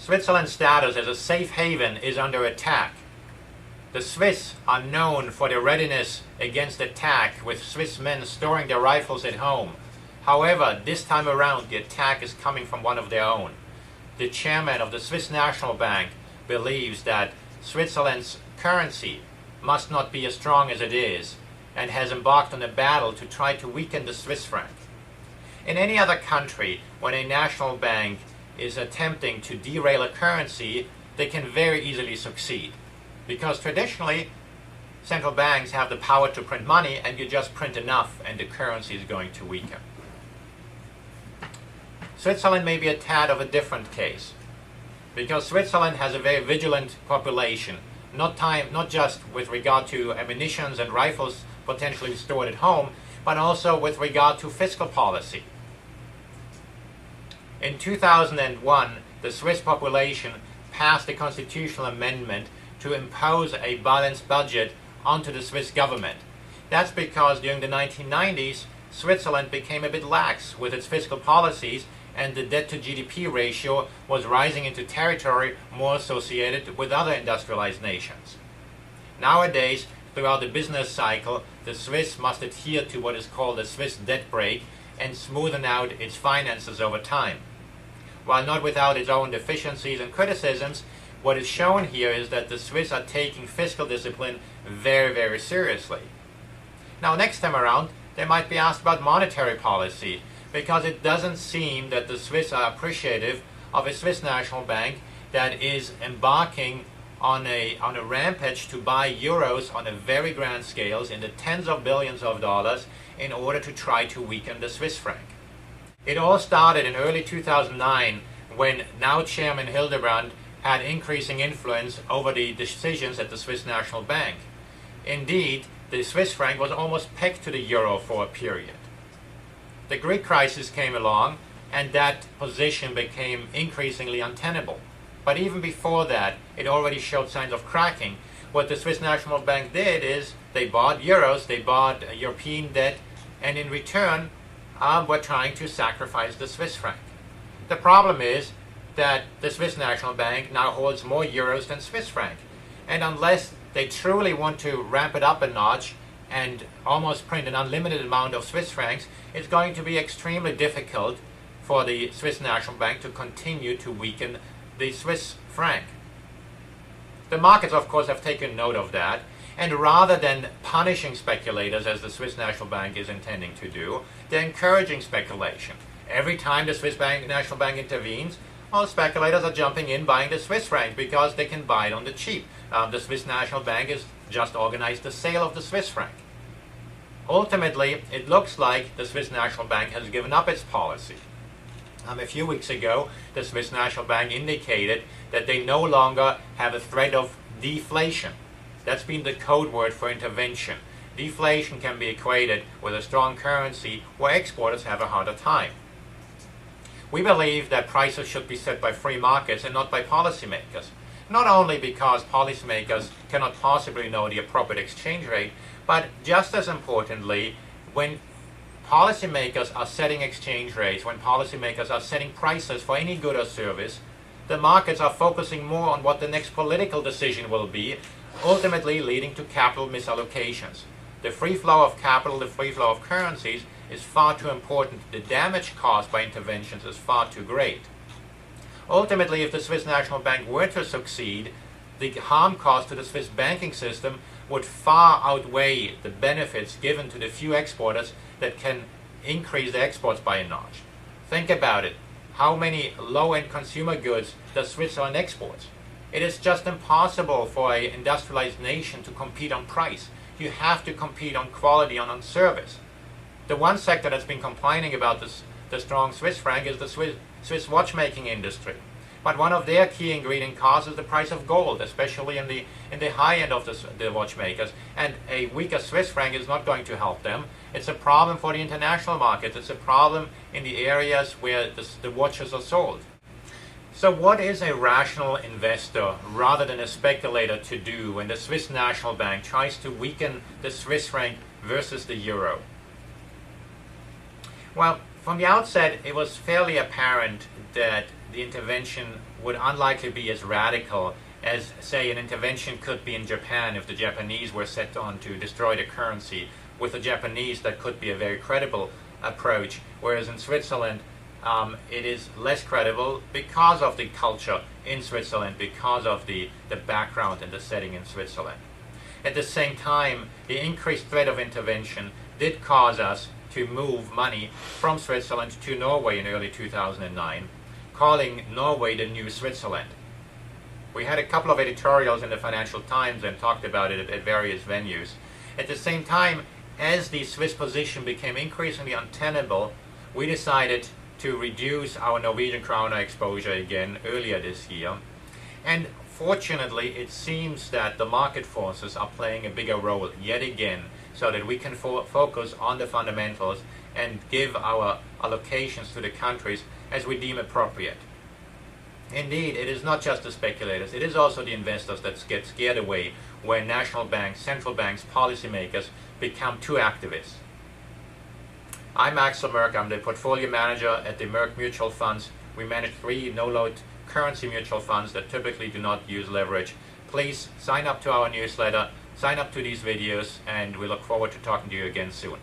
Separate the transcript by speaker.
Speaker 1: Switzerland's status as a safe haven is under attack. The Swiss are known for their readiness against attack, with Swiss men storing their rifles at home. However, this time around the attack is coming from one of their own. The chairman of the Swiss National Bank believes that Switzerland's currency must not be as strong as it is, and has embarked on a battle to try to weaken the Swiss franc. In any other country, when a national bank is attempting to derail a currency, they can very easily succeed. Because traditionally, central banks have the power to print money, and you just print enough and the currency is going to weaken. Switzerland may be a tad of a different case, because Switzerland has a very vigilant population, not just with regard to ammunitions and rifles potentially stored at home, but also with regard to fiscal policy. In 2001, the Swiss population passed a constitutional amendment to impose a balanced budget onto the Swiss government. That's because during the 1990s, Switzerland became a bit lax with its fiscal policies, and the debt to GDP ratio was rising into territory more associated with other industrialized nations. Nowadays, throughout the business cycle, the Swiss must adhere to what is called a Swiss debt brake and smoothen out its finances over time. While not without its own deficiencies and criticisms, what is shown here is that the Swiss are taking fiscal discipline very, very seriously. Now, next time around, they might be asked about monetary policy, because it doesn't seem that the Swiss are appreciative of a Swiss national bank that is embarking on a rampage to buy euros on a very grand scales in the tens of billions of dollars in order to try to weaken the Swiss franc. It all started in early 2009 when now Chairman Hildebrand had increasing influence over the decisions at the Swiss National Bank. Indeed, the Swiss franc was almost pegged to the euro for a period. The Greek crisis came along, and that position became increasingly untenable. But even before that, it already showed signs of cracking. What the Swiss National Bank did is they bought euros, they bought European debt, and in return were trying to sacrifice the Swiss franc. The problem is that the Swiss National Bank now holds more euros than Swiss franc. And unless they truly want to ramp it up a notch and almost print an unlimited amount of Swiss francs, it's going to be extremely difficult for the Swiss National Bank to continue to weaken the Swiss franc. The markets, of course, have taken note of that, and rather than punishing speculators, as the Swiss National Bank is intending to do, they're encouraging speculation. Every time the Swiss National Bank intervenes, all speculators are jumping in buying the Swiss franc because they can buy it on the cheap. The Swiss National Bank has just organized the sale of the Swiss franc. Ultimately, it looks like the Swiss National Bank has given up its policy. A few weeks ago, the Swiss National Bank indicated that they no longer have a threat of deflation. That's been the code word for intervention. Deflation can be equated with a strong currency where exporters have a harder time. We believe that prices should be set by free markets and not by policymakers. Not only because policymakers cannot possibly know the appropriate exchange rate, but just as importantly, when policymakers are setting exchange rates, when policymakers are setting prices for any good or service, the markets are focusing more on what the next political decision will be, ultimately leading to capital misallocations. The free flow of capital, the free flow of currencies is far too important. The damage caused by interventions is far too great. Ultimately, if the Swiss National Bank were to succeed, the harm caused to the Swiss banking system would far outweigh the benefits given to the few exporters that can increase their exports by a notch. Think about it. How many low-end consumer goods does Switzerland export? It is just impossible for an industrialized nation to compete on price. You have to compete on quality and on service. The one sector that's been complaining about the strong Swiss franc is the Swiss watchmaking industry. But one of their key ingredient costs is the price of gold, especially in the high end of the watchmakers. And a weaker Swiss franc is not going to help them. It's a problem for the international market. It's a problem in the areas where the watches are sold. So what is a rational investor rather than a speculator to do when the Swiss National Bank tries to weaken the Swiss franc versus the euro? Well, from the outset, it was fairly apparent that the intervention would unlikely be as radical as, say, an intervention could be in Japan if the Japanese were set on to destroy the currency. With the Japanese, that could be a very credible approach, whereas in Switzerland, it is less credible because of the culture in Switzerland, because of the background and the setting in Switzerland. At the same time, the increased threat of intervention did cause us to move money from Switzerland to Norway in early 2009, calling Norway the new Switzerland. We had a couple of editorials in the Financial Times and talked about it at various venues. At the same time, as the Swiss position became increasingly untenable, we decided to reduce our Norwegian kroner exposure again earlier this year. And fortunately, it seems that the market forces are playing a bigger role yet again, so that we can focus on the fundamentals and give our allocations to the countries as we deem appropriate. Indeed, it is not just the speculators, it is also the investors that get scared away when national banks, central banks, policymakers become too activist. I'm Axel Merk. I'm the portfolio manager at the Merk Mutual Funds. We manage 3 no-load currency mutual funds that typically do not use leverage. Please sign up to our newsletter, sign up to these videos, and we look forward to talking to you again soon.